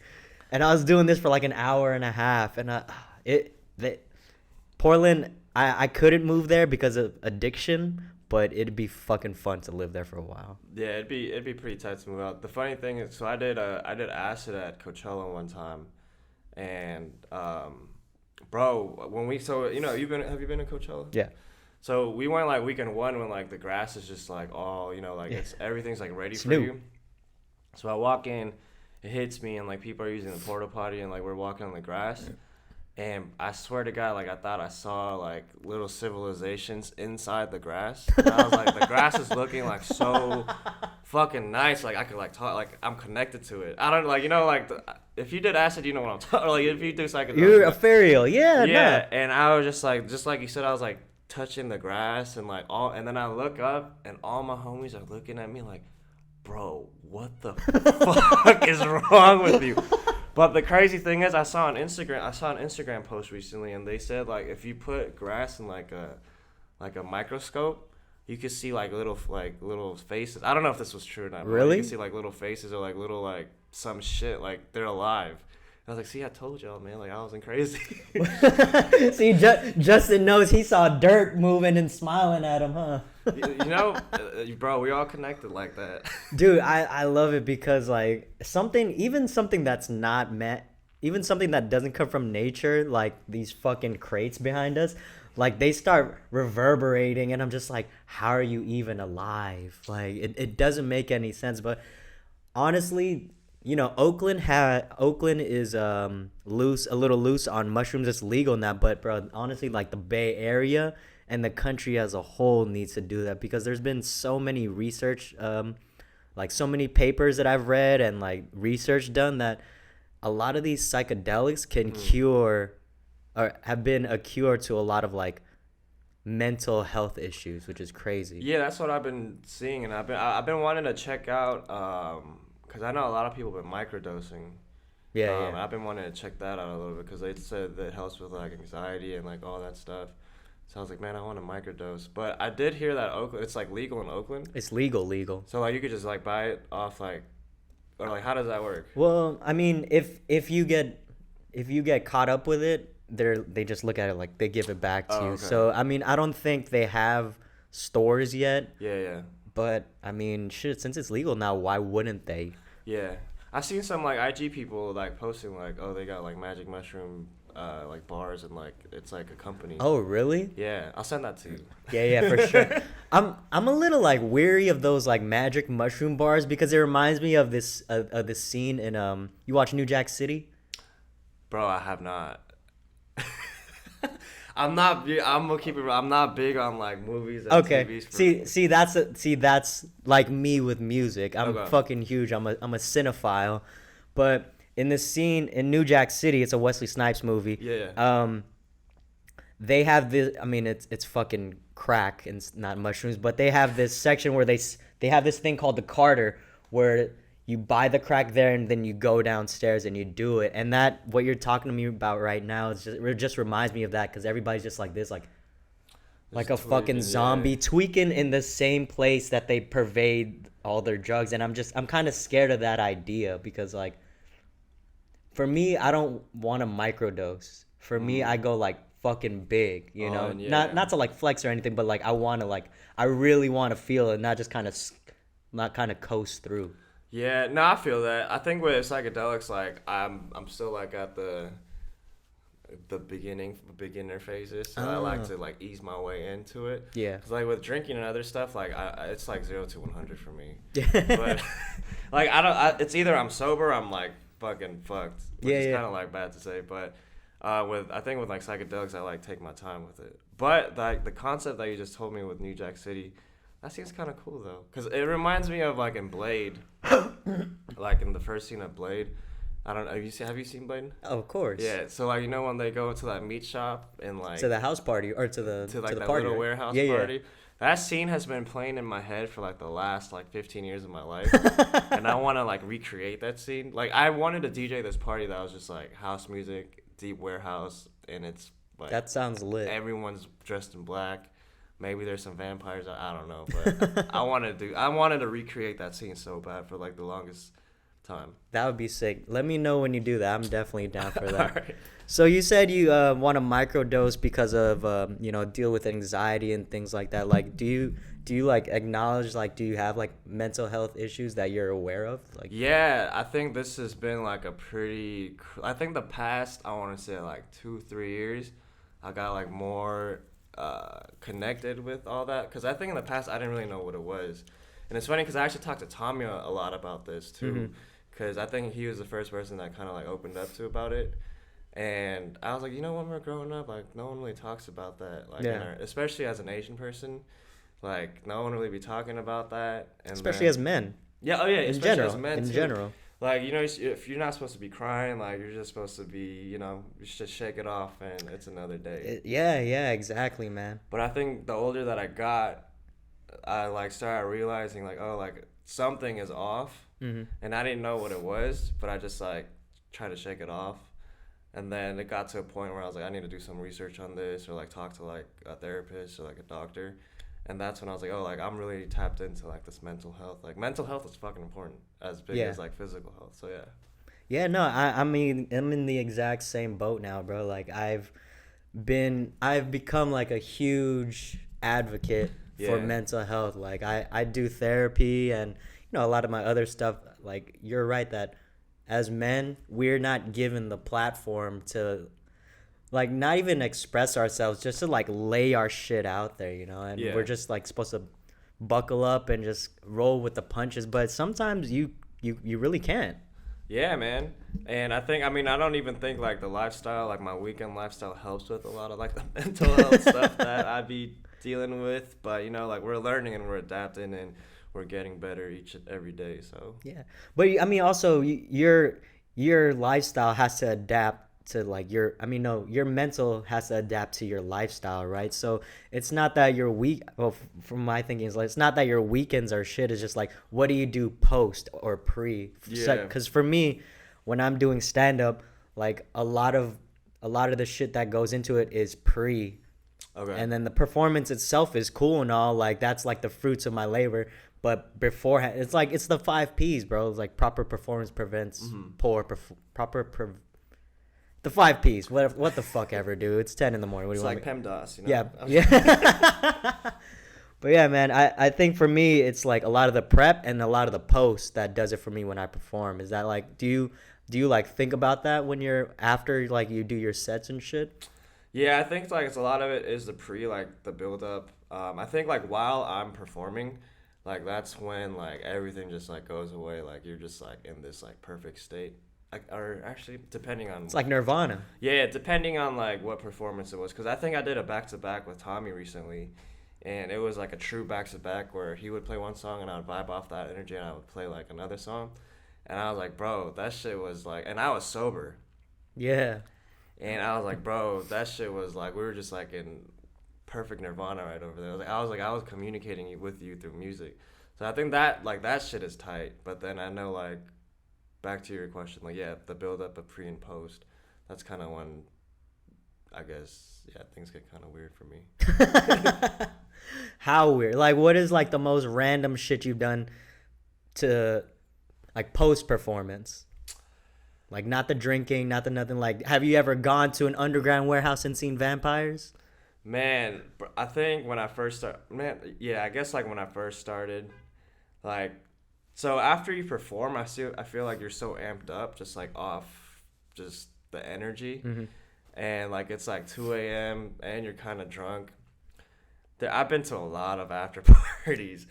S2: and I was doing this for like an hour and a half, and Portland, I couldn't move there because of addiction, but it'd be fucking fun to live there for a while.
S3: Yeah, it'd be pretty tight to move out. The funny thing is, so I did acid at Coachella one time, and bro, have you been to Coachella?
S2: Yeah.
S3: So we went like weekend one when like the grass is just like all, it's everything's like ready for you. So I walk in, it hits me, and like people are using the porta potty, and like we're walking on the grass. And I swear to God, like I thought I saw like little civilizations inside the grass. And I was like, the grass is looking like so fucking nice. Like I could like talk, like I'm connected to it. I don't like, if you did acid, you know what I'm talking. Like if you do psychedelics,
S2: you're ethereal, yeah.
S3: Yeah, and I was just like you said, I was like touching the grass and like and then I look up and all my homies are looking at me like, bro, what the fuck is wrong with you? But the crazy thing is, I saw an Instagram post recently, and they said like if you put grass in like a microscope, you could see like little faces. I don't know if this was true or not. But
S2: really?
S3: You can see like little faces or like little like some shit like they're alive, I was like, see, I told y'all, man. Like, I wasn't crazy.
S2: See, Justin knows he saw Dirk moving and smiling at him, huh?
S3: Bro, we all connected like that.
S2: Dude, I love it because, like, something that's not met, even something that doesn't come from nature, like these fucking crates behind us, like, they start reverberating, and I'm just like, how are you even alive? Like, it doesn't make any sense, but honestly... Oakland is a little loose on mushrooms. It's legal now, but bro, honestly, like the Bay Area and the country as a whole needs to do that because there's been so many research, like so many papers that I've read and like research done that a lot of these psychedelics can cure or have been a cure to a lot of like mental health issues, which is crazy.
S3: Yeah, that's what I've been seeing, and I've been wanting to check out. Because I know a lot of people have been microdosing.
S2: Yeah.
S3: I've been wanting to check that out a little bit because they said that it helps with like anxiety and like all that stuff. So I was like, man, I want to microdose. But I did hear that Oakland, it's like legal in Oakland.
S2: It's legal.
S3: So like you could just like buy it off like, or like how does that work?
S2: Well, I mean, if you get caught up with it, they just look at it like they give it back to you.
S3: Okay.
S2: So I mean, I don't think they have stores yet.
S3: Yeah.
S2: But I mean, shit, since it's legal now, why wouldn't they?
S3: Yeah, I've seen some like IG people like posting like, oh, they got like magic mushroom like bars and like it's like a company.
S2: Oh, really?
S3: Yeah, I'll send that to you.
S2: Yeah, for sure. I'm a little like weary of those like magic mushroom bars because it reminds me of this scene in you watch New Jack City?
S3: Bro, I have not. I'm not big on like movies and
S2: okay.
S3: TVs.
S2: See that's like me with music. I'm fucking huge. I'm a cinephile, but in this scene in New Jack City, it's a Wesley Snipes movie.
S3: Yeah.
S2: They have this. I mean, it's fucking crack and it's not mushrooms, but they have this section where they have this thing called the Carter where you buy the crack there and then you go downstairs and you do it. And that what you're talking to me about right now it just reminds me of that because everybody's just like this, like a fucking zombie tweaking in the same place that they pervade all their drugs. And I'm kind of scared of that idea because like for me, I don't want to microdose. For me, I go like fucking big, you know, not to like flex or anything, but like I really want to feel it, not just kind of coast through.
S3: Yeah, no, I feel that. I think with psychedelics, like I'm still like at the beginner phases, so I like to like ease my way into it.
S2: Yeah.
S3: 'Cause like with drinking and other stuff, like it's like 0 to 100 for me.
S2: Yeah.
S3: But like it's either I'm sober, or I'm like fucking fucked. Which is kind of like bad to say, but I think with like psychedelics, I like take my time with it. But like the concept that you just told me with New Jack City. That seems kind of cool though, cause it reminds me of like in Blade, like in the first scene of Blade. I don't know. Have you seen Blade?
S2: Oh, of course.
S3: Yeah. So like when they go to that meat shop and like
S2: to the house party or to the
S3: that
S2: party,
S3: little warehouse party. Yeah. That scene has been playing in my head for like the last like 15 years of my life, and I want to like recreate that scene. Like I wanted to DJ this party that was just like house music, deep warehouse, and it's like
S2: that sounds lit.
S3: Everyone's dressed in black. Maybe there's some vampires. I don't know, but I wanted to recreate that scene so bad for like the longest time.
S2: That would be sick. Let me know when you do that. I'm definitely down for that.
S3: Right.
S2: So you said you want to microdose because of deal with anxiety and things like that. Like, do you like acknowledge like do you have like mental health issues that you're aware of? Like,
S3: yeah, I think this has been like I think the past I want to say like 2-3 years, I got like more connected with all that because I think in the past I didn't really know what it was. And it's funny because I actually talked to Tommy a lot about this too, because I think he was the first person that kind of like opened up to about it. And I was like, when we're growing up, like no one really talks about that, like especially as an Asian person, like no one really be talking about that. And
S2: especially as men.
S3: Yeah, in
S2: general.
S3: As men
S2: in
S3: too.
S2: General.
S3: Like, if you're not supposed to be crying, like, you're just supposed to be, you should shake it off and it's another day.
S2: Yeah, exactly, man.
S3: But I think the older that I got, I, like, started realizing, like, oh, like, something is off. Mm-hmm. And I didn't know what it was, but I just, like, tried to shake it off. And then it got to a point where I was like, I need to do some research on this or, like, talk to, like, a therapist or, like, a doctor. And that's when I was like, oh, like, I'm really tapped into, like, this mental health. Like, mental health is fucking important as big as, like, physical health. So, yeah.
S2: Yeah, no, I mean, I'm in the exact same boat now, bro. Like I've become like a huge advocate for
S3: Yeah.
S2: mental health. Like I do therapy and a lot of my other stuff. Like you're right that as men, we're not given the platform to like not even express ourselves, just to like lay our shit out there, and
S3: Yeah.
S2: we're just like supposed to buckle up and just roll with the punches. But sometimes you really can't.
S3: Yeah, man. And I mean, I don't even think like the lifestyle, like my weekend lifestyle helps with a lot of like the mental health stuff that I'd be dealing with. But, like we're learning and we're adapting and we're getting better each and every day. So,
S2: Yeah. But I mean, also your lifestyle has to adapt to like your mental has to adapt to your lifestyle, right? So it's not that your from my thinking is like, it's not that your weekends are shit. It's just like, what do you do post or pre?
S3: Yeah.
S2: Because for me, when I'm doing stand up, like a lot of the shit that goes into it is pre.
S3: okay.
S2: And then the performance itself is cool and all, like that's like the fruits of my labor. But beforehand, it's like it's the 5 P's, bro. It's like proper performance prevents the 5 P's. What the fuck ever, dude. It's 10 in the morning. What do
S3: It's
S2: you
S3: like
S2: want me?
S3: PEMDAS,
S2: Yeah, yeah. But yeah, man, I think for me it's like a lot of the prep and a lot of the post that does it for me when I perform. Is that like do you like think about that when you're after like you do your sets and shit?
S3: Yeah, I think like it's a lot of it is the pre, like the build up. I think like while I'm performing, like that's when like everything just like goes away. Like you're just like in this like perfect state. Like, or actually, depending on
S2: It's like Nirvana.
S3: yeah, depending on like what performance it was, because I think I did a back to back with Tommy recently, and it was like a true back to back where he would play one song and I would vibe off that energy and I would play like another song, and I was like, bro, that shit was like, and I was sober.
S2: Yeah.
S3: And I was like, bro, that shit was like, we were just like in perfect Nirvana right over there. I was communicating with you through music. So I think that like that shit is tight. But then I know like, back to your question, like yeah, the build up of pre and post, that's kind of when, I guess, yeah, things get kind of weird for me.
S2: How weird? Like what is like the most random shit you've done to like post performance? Like not the drinking, not the nothing. Like have you ever gone to an underground warehouse and seen vampires?
S3: Man, I think when I first started, I guess like when I first started, like, so after you perform, I feel like you're so amped up, just like off just the energy.
S2: Mm-hmm.
S3: And like it's like 2 a.m. and you're kind of drunk. I've been to a lot of after parties.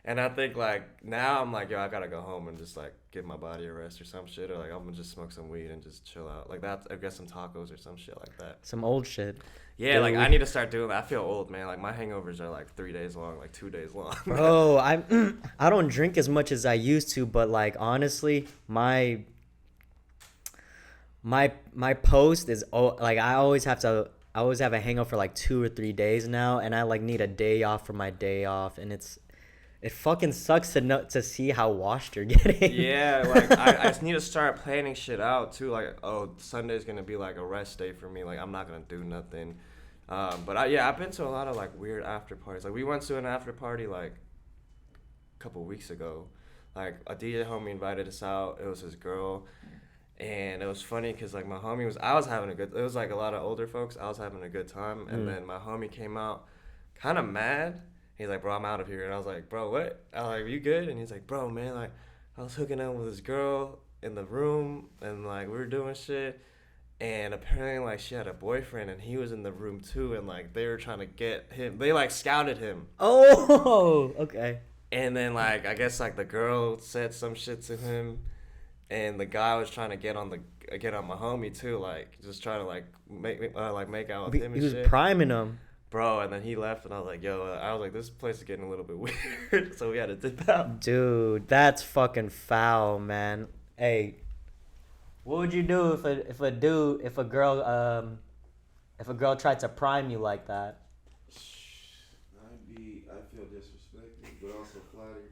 S3: And I think, like, now I'm like, yo, I gotta go home and just, like, give my body a rest or some shit. Or, like, I'm gonna just smoke some weed and just chill out. Like, that, I guess some tacos or some shit like that.
S2: Some old shit.
S3: Yeah, like, I need to start doing that. I feel old, man. Like, my hangovers are, like, 3 days long, like, 2 days long.
S2: Bro, I don't drink as much as I used to, but, like, honestly, my post is, like, I always have a hangover for, like, 2 or 3 days now. And I, like, need a day off for my day off. And it fucking sucks to see how washed you're getting.
S3: Yeah, like, I just need to start planning shit out, too. Like, oh, Sunday's going to be, like, a rest day for me. Like, I'm not going to do nothing. But, I've been to a lot of, like, weird after parties. Like, we went to an after party, like, a couple weeks ago. Like, a DJ homie invited us out. It was his girl. And it was funny because, like, my homie I was having it was, like, a lot of older folks. I was having a good time. And then my homie came out kind of mad. He's like, bro, I'm out of here. And I was like, bro, what? I was like, you good? And he's like, bro, man, like, I was hooking up with this girl in the room, and, like, we were doing shit. And apparently, like, she had a boyfriend, and he was in the room, too. And, like, they were trying to get him. They, like, scouted him.
S2: Oh, okay.
S3: And then, like, I guess, like, the girl said some shit to him. And the guy was trying to get on my homie, too. Like, just trying to, like, make out with him and
S2: shit. He was priming him.
S3: Bro, and then he left, and I was like, yo, I was like, this place is getting a little bit weird, so we had to dip out.
S2: Dude, that's fucking foul, man. Hey, what would you do if a girl tried to prime you like that?
S5: I feel disrespected, but also flattered.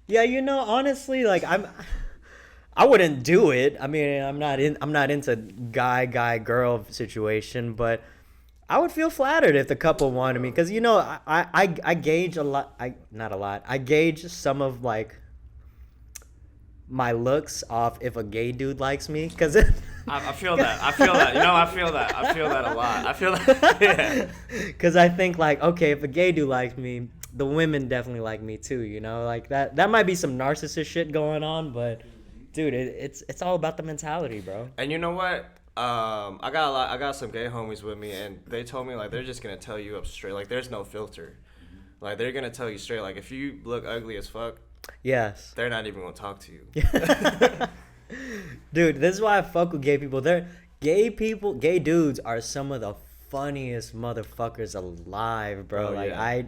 S2: Yeah, honestly, like I wouldn't do it. I mean, I'm not into guy girl situation, but I would feel flattered if the couple wanted me, because I gauge a lot. I gauge some of like my looks off if a gay dude likes me, because
S3: I feel that. I feel that. You know, I feel that. I feel that a lot. I feel that. Yeah.
S2: Because I think like, okay, if a gay dude likes me, the women definitely like me too. You know, like that might be some narcissist shit going on, but dude, it's all about the mentality, bro.
S3: And you know what? I got some gay homies with me, and they told me like they're just gonna tell you up straight. Like there's no filter. Like they're gonna tell you straight. Like if you look ugly as fuck,
S2: yes,
S3: they're not even gonna talk to you.
S2: Dude, this is why I fuck with gay people. Gay dudes are some of the funniest motherfuckers alive, bro.
S3: Oh,
S2: like
S3: yeah.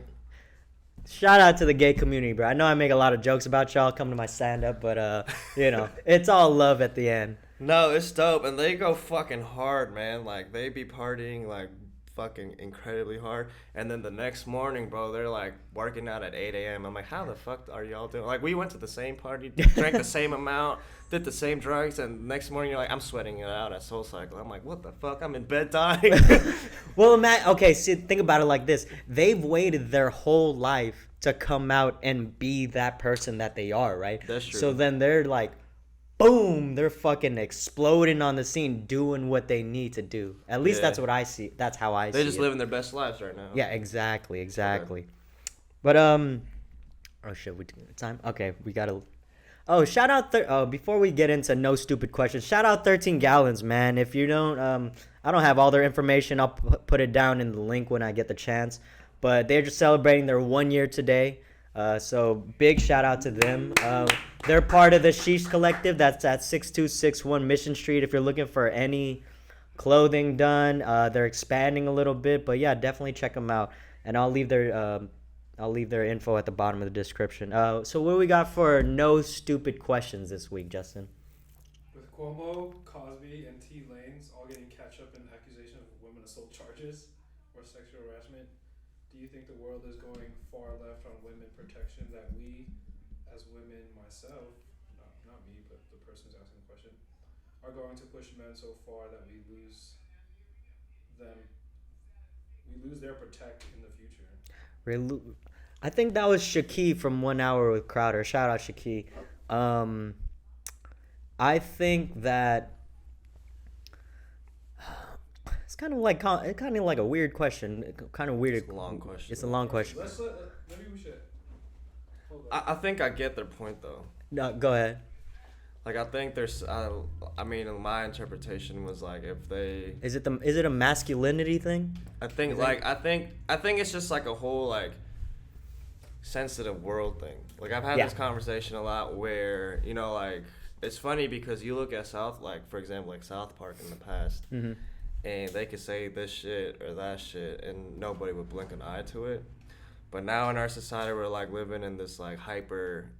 S2: shout out to the gay community, bro. I know I make a lot of jokes about y'all. Come to my stand up, but you know, it's all love at the end.
S3: No, it's dope, and they go fucking hard, man. Like they be partying like fucking incredibly hard, and then the next morning, bro, they're like working out at 8 a.m. I'm like, how the fuck are y'all doing? Like we went to the same party, drank the same amount, did the same drugs, and next morning you're like, I'm sweating it out at SoulCycle. I'm like, what the fuck? I'm in bed dying.
S2: Well, Matt, okay, see, think about it like this. They've waited their whole life to come out and be that person that they are, right?
S3: That's true.
S2: So then they're like, boom, they're fucking exploding on the scene, doing what they need to do. At least
S3: Yeah.
S2: that's what I see. That's how I see it.
S3: They're just living their best lives right now.
S2: Yeah, exactly. But oh shit, we time. Okay, we gotta. Oh, shout out! Before we get into no stupid questions, shout out 13 Gallons, man. If you don't, I don't have all their information. I'll put it down in the link when I get the chance. But they're just celebrating their 1 year today. So big shout out to them. They're part of the Sheesh Collective. That's at 6261 Mission Street. If you're looking for any clothing done, they're expanding a little bit. But yeah, definitely check them out. And I'll leave their info at the bottom of the description. So what do we got for no stupid questions this week, Justin?
S4: With Cuomo, Cosby, and T. Lanes all getting catch up in accusation of women assault charges or sexual harassment, do you think the world is going far left on women protection that we, as women, myself, not me, but the person who's asking the question, are going to push men so far that we lose their protect in the future?
S2: I think that was Shaki from 1 Hour with Crowder. Shout out Shaki. I think that it's kind of like a weird question. Kind of weird.
S3: It's a long question.
S2: It's a long question.
S4: Maybe we should. Hold on.
S3: I think I get their point though.
S2: No, go ahead.
S3: Like I think there's, I mean, my interpretation was like if they.
S2: Is it a masculinity thing?
S3: I think I think it's just like a whole like sensitive world thing. Like I've had this conversation a lot where, you know, like it's funny because you look at for example, like South Park in the past, and they could say this shit or that shit and nobody would blink an eye to it. But now in our society, we're like living in this like hyper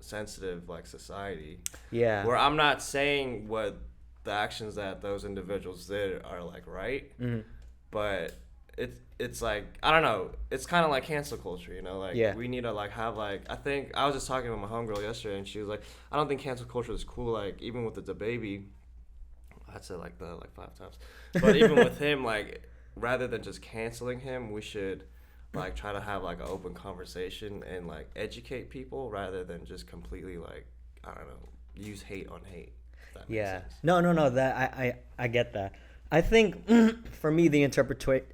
S3: sensitive like society.
S2: Yeah.
S3: Where I'm not saying what the actions that those individuals did are like right, but it's like I don't know. It's kind of like cancel culture, you know. Like we need to like have like I think I was just talking with my homegirl yesterday, and she was like, I don't think cancel culture is cool. Like even with the DaBaby, I said like 5 times, but even with him, like rather than just canceling him, we should like try to have like an open conversation and like educate people rather than just completely like I don't know use hate on hate. If that makes sense.
S2: No. That I get that. I think for me the interpretation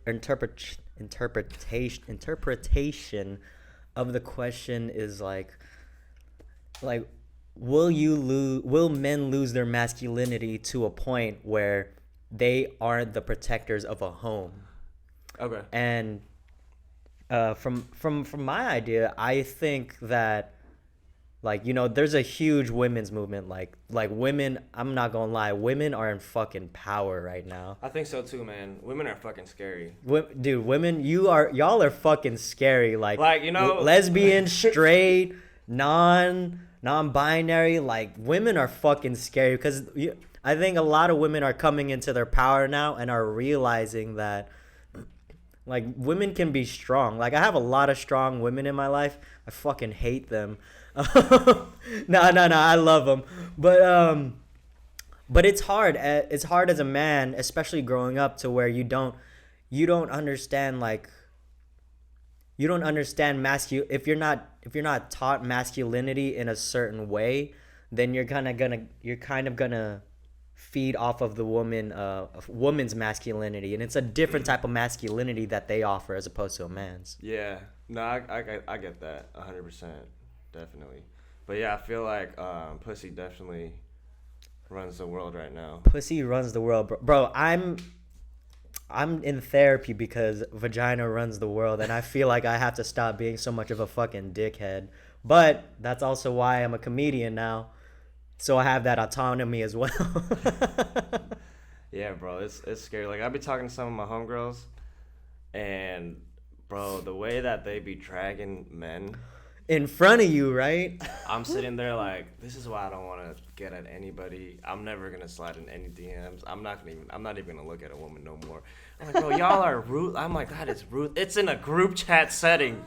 S2: of the question is like will men lose their masculinity to a point where they aren't the protectors of a home?
S3: Okay.
S2: And from my idea, I think that like, you know, there's a huge women's movement. Like women, I'm not gonna lie, women are in fucking power right now.
S3: I think so too, man. Women are fucking scary.
S2: Dude, women, y'all are fucking scary. Like
S3: you know,
S2: lesbian, straight, non-binary. Like women are fucking scary because I think a lot of women are coming into their power now and are realizing that like women can be strong. Like I have a lot of strong women in my life. I fucking hate them. No, I love them. But it's hard. It's hard as a man, especially growing up, to where you don't understand if you're not taught masculinity in a certain way, then you're kind of gonna feed off of the woman's masculinity, and it's a different type of masculinity that they offer as opposed to a man's.
S3: Yeah, no, I get that 100%, definitely. But yeah, I feel like pussy definitely runs the world right now.
S2: Pussy runs the world, bro. I'm in therapy because vagina runs the world, and I feel like I have to stop being so much of a fucking dickhead. But that's also why I'm a comedian now, so I have that autonomy as well.
S3: Yeah, bro, it's scary. Like, I be talking to some of my homegirls, and bro, the way that they be dragging men
S2: in front of you, right?
S3: I'm sitting there like, this is why I don't want to get at anybody. I'm never gonna slide in any DMs. I'm not even gonna look at a woman no more. I'm like, bro, y'all are rude. I'm like, that is rude. It's in a group chat setting.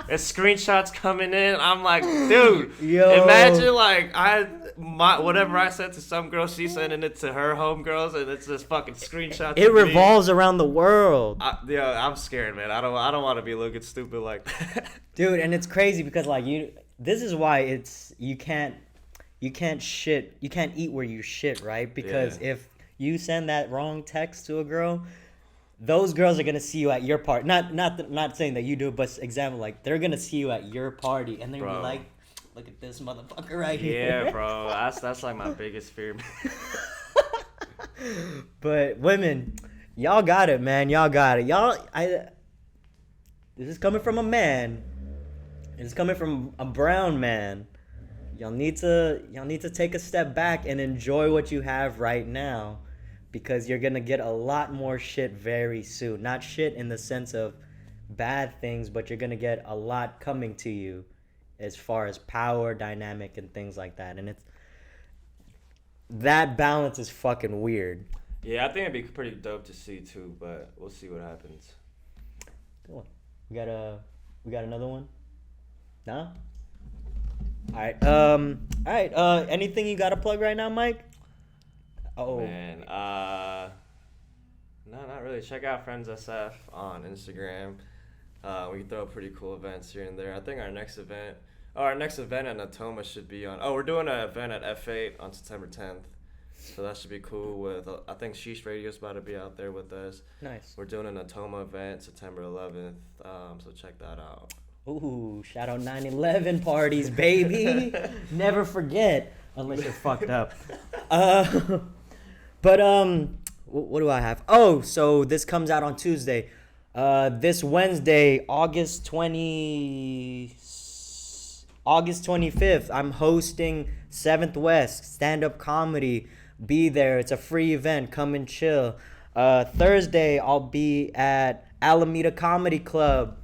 S3: It's screenshots coming in. I'm like, dude,
S2: Yo.
S3: Imagine like whatever I said to some girl, she's sending it to her homegirls, and it's just fucking screenshots.
S2: It revolves around the world.
S3: I'm scared, man. I don't want to be looking stupid like that.
S2: Dude, and it's crazy because like this is why you can't eat where you shit, right? Because if you send that wrong text to a girl, those girls are gonna see you at your party. Not saying that you do, but example, like they're gonna see you at your party and they're gonna be like, look at this motherfucker right here.
S3: Yeah, bro. That's like my biggest fear.
S2: But women, y'all got it, man. Y'all got it. This is coming from a man. It's coming from a brown man. Y'all need to take a step back and enjoy what you have right now, because you're gonna get a lot more shit very soon. Not shit in the sense of bad things, but you're gonna get a lot coming to you as far as power dynamic and things like that. And that balance is fucking weird.
S3: Yeah, I think it'd be pretty dope to see too, but we'll see what happens.
S2: Cool. We got another one? No? Alright, anything you gotta plug right now, Mike? Oh
S3: man, no, not really. Check out FriendsSF on Instagram. We can throw pretty cool events here and there. I think our next event at Natoma should be on. We're doing an event at F8 on September 10th, so that should be cool. With I think Sheesh Radio's about to be out there with us.
S2: Nice.
S3: We're doing a Natoma event September 11th, so check that out.
S2: Ooh, shout out 9/11 parties, baby. Never forget, unless you're fucked up. But what do I have? Oh, so this comes out on Tuesday. This Wednesday, August 25th, I'm hosting 7th West stand-up comedy. Be there. It's a free event. Come and chill. Thursday, I'll be at Alameda Comedy Club.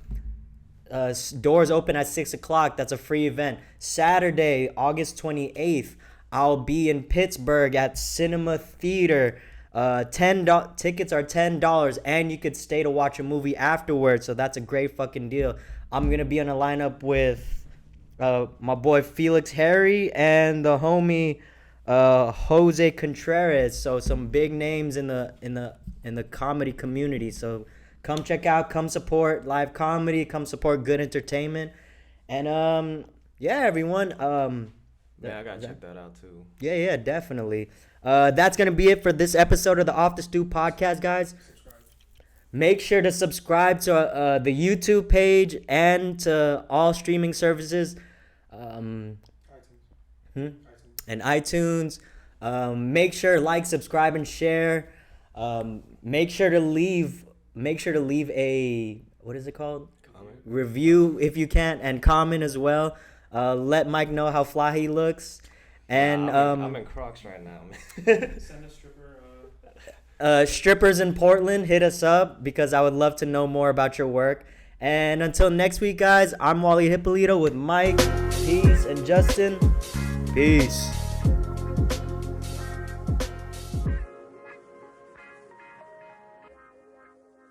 S2: Doors open at 6 o'clock. That's a free event. Saturday, August 28th, I'll be in Pittsburgh at Cinema Theater. Tickets are $10, and you could stay to watch a movie afterwards. So that's a great fucking deal. I'm gonna be on a lineup with my boy Felix Harry and the homie Jose Contreras. So some big names in the comedy community. So come check out, come support live comedy, come support good entertainment, and yeah, everyone.
S3: Yeah, I gotta check that out too.
S2: Yeah, definitely. That's gonna be it for this episode of the Off the Stoop podcast, guys. Make sure to subscribe to the YouTube page and to all streaming services,
S4: iTunes.
S2: and iTunes. Make sure like, subscribe, and share. Make sure to leave a, what is it called?
S3: Comment.
S2: Review if you can, and comment as well. Let Mike know how fly he looks. And
S3: I'm in Crocs right now, man.
S4: Send a stripper.
S2: Strippers in Portland, hit us up because I would love to know more about your work. And until next week, guys, I'm Wally Hippolito with Mike, Peace, and Justin. Peace.